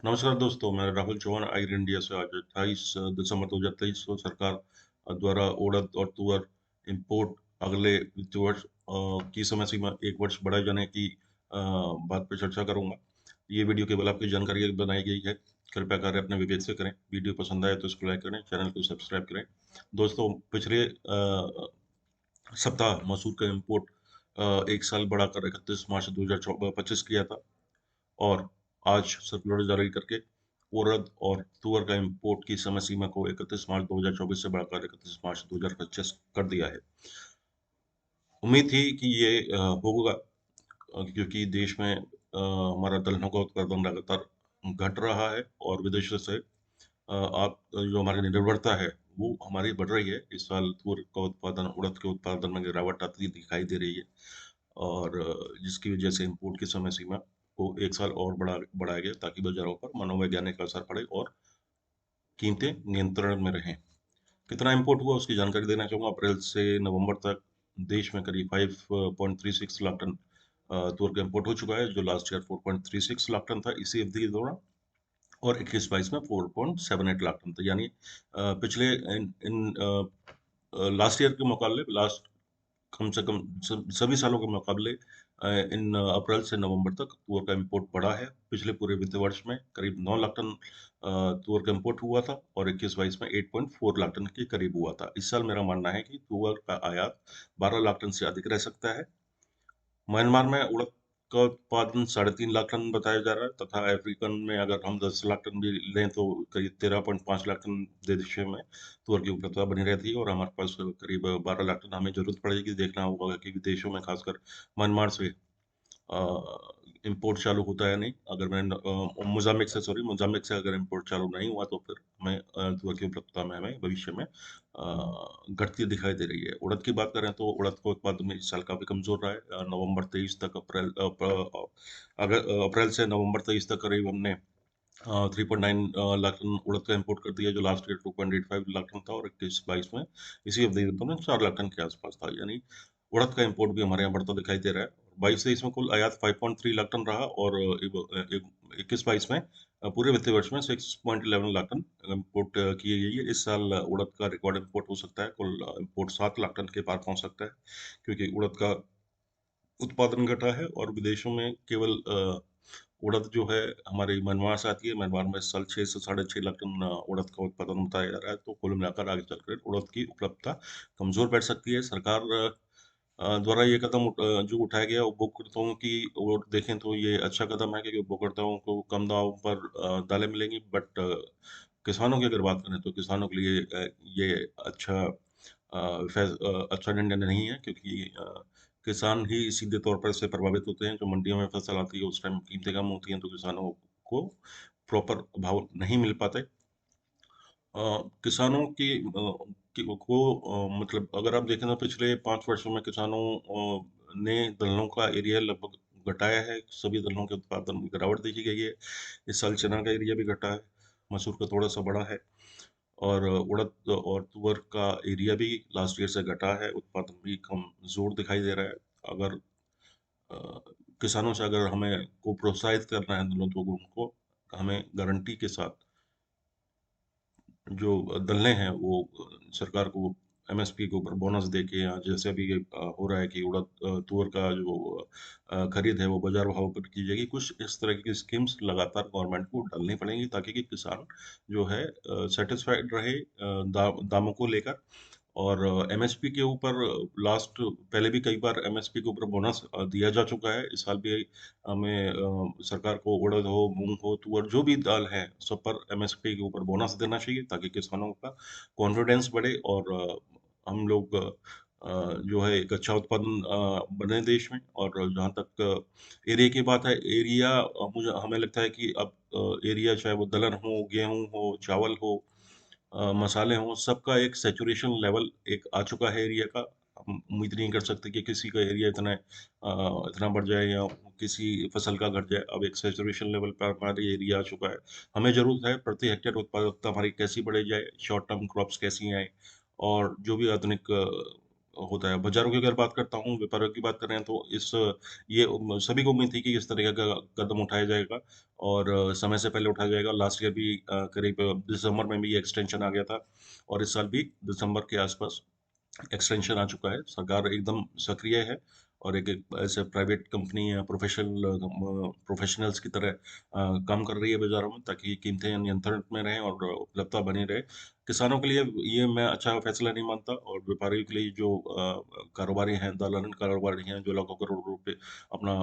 नमस्कार दोस्तों, मैं राहुल चौहान आइर इंडिया से। आज 28 दिसंबर 2023 को सरकार द्वारा उड़द और तुअर इंपोर्ट अगले वित्तीय वर्ष की समय सीमा 1 वर्ष बढ़ाए जाने की बात पर चर्चा करूंगा। ये वीडियो केवल आपकी जानकारी के लिए बनाई गई है। कृपया कार्य अपने विवेक से करें। वीडियो पसंद आए तो इसको लाइक करें, चैनल को सब्सक्राइब करें। दोस्तों, पिछले सप्ताह मसूर का इंपोर्ट 1 साल बढ़ाकर 31 मार्च 2025 किया था। और आज सर्कुलर जारी करके उड़द और तुअर का इंपोर्ट की समय सीमा को 31 मार्च 2024 से बढ़ाकर 31 मार्च 2025 कर दिया है। उम्मीद थी कि ये होगा, क्योंकि देश में हमारा दलहनों का उत्पादन लगातार घट रहा है और विदेशों से आप जो हमारी निर्भरता है वो हमारी बढ़ रही है। इस साल तुअर का उत्पादन, उड़द के उत्पादन में गिरावट आती दिखाई दे रही है। और जिसकी वजह से इम्पोर्ट की समय सीमा को 1 साल और बढ़ाया गया, ताकि बाज़ारों पर मनोवैज्ञानिक असर पड़े और कीमतें नियंत्रण में रहें। कितना इम्पोर्ट हुआ उसकी जानकारी देना चाहूँगा। अप्रैल से नवंबर तक देश में करीब 5.36 लाख टन तुअर का इम्पोर्ट हो चुका है, जो लास्ट ईयर 4.36 लाख टन था इसी अवधि के दौरान। और 21-22 में 4.78 लाख टन था। यानी पिछले इन इन लास्ट ईयर के मुकाबले, लास्ट कम से कम सभी सालों के मुकाबले इन अप्रैल से नवंबर तक तुअर का इम्पोर्ट बढ़ा है। पिछले पूरे वित्तीय वर्ष में करीब 9 लाख टन तुअर का इम्पोर्ट हुआ था और 21-22 में 8.4 लाख टन के करीब हुआ था। इस साल मेरा मानना है कि तुअर का आयात 12 लाख टन से अधिक रह सकता है। म्यांमार में उड़द का उत्पादन 3.5 लाख टन बताया जा रहा है, तथा अफ्रीकन में अगर हम 10 लाख टन भी लें तो करीब 13.5 लाख टन देशों में तुअर की उपलब्धता बनी रहती है। और हमारे पास करीब 12 लाख टन हमें जरूरत पड़ेगी। देखना होगा कि विदेशों में, खासकर म्यांमार से इम्पोर्ट चालू होता है नहीं। अगर मैं मोजाम्बिक से अगर इम्पोर्ट चालू नहीं हुआ तो फिर हमें तुअर की उपलब्धता में हमें भविष्य में घटती दिखाई दे रही है। उड़द की बात करें तो उड़द का उत्पादन में इस साल काफी कमजोर रहा है। नवंबर 23 तक, अप्रैल से नवंबर 23 तक करीब हमने 3.9 लाख टन उड़द का इम्पोर्ट कर दिया, जो लास्ट ईयर 2.85 लाख टन था। और 21-22 में इसी अवधि के दौरान 4 लाख टन के आसपास था। यानी उड़द का इम्पोर्ट भी हमारे यहाँ बढ़ता दिखाई दे रहा है। 22-23 में कुल आयात 5.3 लाख टन रहा और 21-22 में पूरे वित्तीय वर्ष में 6.11 लाख टन इम्पोर्ट की गई है। इस साल उड़द का रिकॉर्ड इम्पोर्ट हो सकता है। कुल इम्पोर्ट 7 लाख टन के पार पहुंच सकता है, क्योंकि उड़द का उत्पादन घटा है और विदेशों में केवल उड़द जो है हमारी म्यांमार से आती है। म्यांमार में इस साल 6 से 6.5 लाख टन उड़द का उत्पादन बताया जा रहा है। तो कुल मिलाकर आगे चलकर उड़द की उपलब्धता कमजोर पड़ सकती है। सरकार द्वारा ये कदम जो उठाया गया उपभोक्ताओं की ओर देखें तो ये अच्छा कदम है, क्योंकि उपभोक्ताओं को कम दाम पर दालें मिलेंगी। बट किसानों की अगर बात करें तो किसानों के लिए ये अच्छा अच्छा निर्णय नहीं है, क्योंकि किसान ही सीधे तौर पर इससे प्रभावित होते हैं। जो मंडियों में फसल आती है उस टाइम कीमतें कम होती हैं, तो किसानों को प्रॉपर भाव नहीं मिल पाते। किसानों को मतलब अगर आप देखें तो पिछले 5 वर्षों में किसानों ने दलहनों का एरिया लगभग घटाया है। सभी दलहनों के उत्पादन में गिरावट देखी गई है। इस साल चना का एरिया भी घटा है, मसूर का थोड़ा सा बढ़ा है, और उड़द और तुअर का एरिया भी लास्ट ईयर से घटा है। उत्पादन भी कमजोर दिखाई दे रहा है। अगर अ, किसानों से अगर हमें को प्रोत्साहित करना है दोनों, तो उनको हमें गारंटी के साथ जो दलने हैं वो सरकार को एमएसपी के ऊपर बोनस दे के, या जैसे अभी हो रहा है कि उड़द तुअर का जो खरीद है वो बाजार भाव पर की जाएगी। कुछ इस तरह की स्कीम्स लगातार गवर्नमेंट को डालनी पड़ेंगी, ताकि कि किसान जो है सेटिस्फाइड रहे दामों को लेकर। और एमएसपी के ऊपर लास्ट पहले भी कई बार एमएसपी के ऊपर बोनस दिया जा चुका है। इस साल भी हमें सरकार को उड़द हो, मूंग हो, तुअर जो भी दाल है सब पर एमएसपी के ऊपर बोनस देना चाहिए, ताकि किसानों का कॉन्फिडेंस बढ़े और हम लोग जो है एक अच्छा उत्पादन बने देश में। और जहाँ तक एरिया की बात है, एरिया मुझे हमें लगता है कि अब एरिया चाहे वो दलहन हो, गेहूं हो, चावल हो, मसाले हों, सबका एक सैचुरेशन लेवल एक आ चुका है एरिया का। हम उम्मीद नहीं कर सकते कि किसी का एरिया इतना बढ़ जाए या किसी फसल का घट जाए। अब एक सैचुरेशन लेवल पर हमारा एरिया आ चुका है। हमें ज़रूरत है प्रति हेक्टेयर उत्पादकता हमारी कैसी बढ़ाई जाए, शॉर्ट टर्म क्रॉप्स कैसी आए, और जो भी आधुनिक होता है। बाज़ारों की अगर बात करता हूँ, व्यापारियों की बात करें तो ये सभी को उम्मीद थी कि इस तरह का कदम उठाया जाएगा और समय से पहले उठाया जाएगा। लास्ट ईयर भी करीब दिसंबर में भी ये एक्सटेंशन आ गया था और इस साल भी दिसंबर के आसपास एक्सटेंशन आ चुका है। सरकार एकदम सक्रिय है और एक एक ऐसे प्राइवेट कंपनी या प्रोफेशनल्स की तरह काम कर रही है बाज़ारों में ताकि कीमतें नियंत्रण में रहें और उपलब्धता बनी रहे। किसानों के लिए ये मैं अच्छा फैसला नहीं मानता और व्यापारियों के लिए जो कारोबारी हैं, दलाल कारोबारी हैं, जो लाखों करोड़ रुपए अपना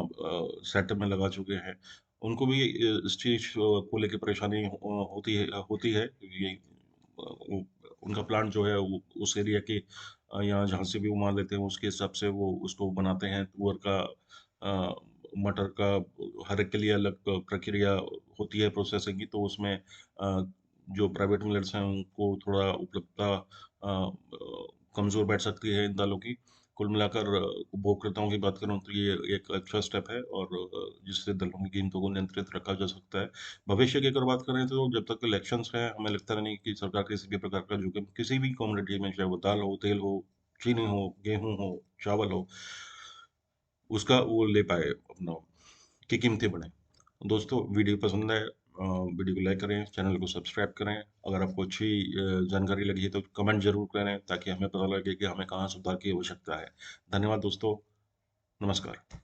सेटअप में लगा चुके हैं, उनको भी इस चीज़ को लेके परेशानी होती है। ये वो उनका प्लांट जो है वो उस एरिया के यहाँ जहाँ से भी वो माल लेते हैं उसके हिसाब से वो उसको बनाते हैं। तुअर का मटर का हर एक के लिए अलग प्रक्रिया होती है प्रोसेसिंग की, तो उसमें जो प्राइवेट मिलर्स हैं उनको थोड़ा उपलब्धता कमज़ोर बैठ सकती है इन दालों की। कुल मिलाकर उपभोक्ताओं की बात करूँ तो ये एक अच्छा स्टेप है और जिससे दलों की कीमतों को नियंत्रित रखा जा सकता है। भविष्य की अगर बात करें तो जब तक इलेक्शंस हैं, हमें लगता नहीं कि सरकार किसी भी प्रकार का जोखिम किसी भी कमोडिटी में, चाहे वो दाल हो, तेल हो, चीनी हो, गेहूँ हो, चावल हो, उसका वो ले पाए अपना कि कीमतें बढ़ें। दोस्तों वीडियो पसंद आए वीडियो को लाइक करें, चैनल को सब्सक्राइब करें। अगर आपको अच्छी जानकारी लगी है तो कमेंट ज़रूर करें ताकि हमें पता लगे कि हमें कहाँ सुधार की आवश्यकता है। धन्यवाद दोस्तों, नमस्कार।